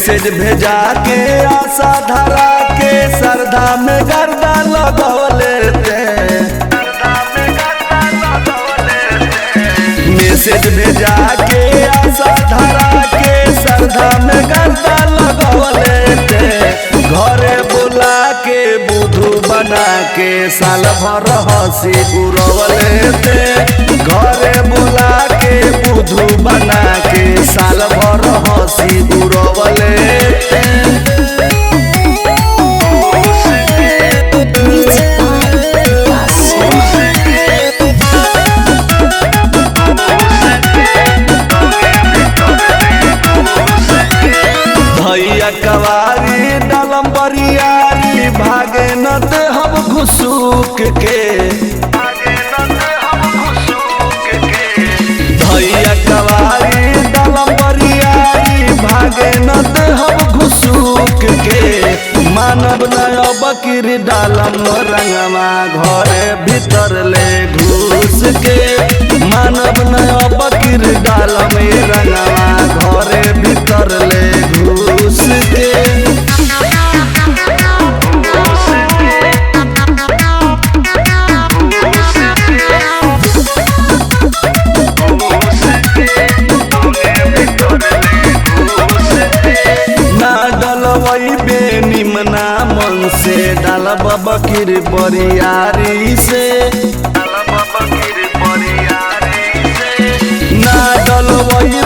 message भेजा के आशा धरा के श्रद्धा में गर्दा लगवले मैसेज भेजा के आशा धरा के श्रद्धा में गर्दा लगवले घरे बुला के बुधू बना के साल भर हंसी उड़वले घरे बुला के बुधू बना के साल भर हंसी उड़वले भैया कवारी डलम बरियारी भागे न दे हम घुसूक के भैया कवारी डलम बरियारी भागे न दे हम घुसूक के मानव नया बकरी डालम रंगमा घरे भीतर ले घुस के मानव नया बकरी डालम रंगमा घरे भीतर ले घुस के ना डलवई बेनिमना मन से डालब बकरी बरियारी से ना डलवई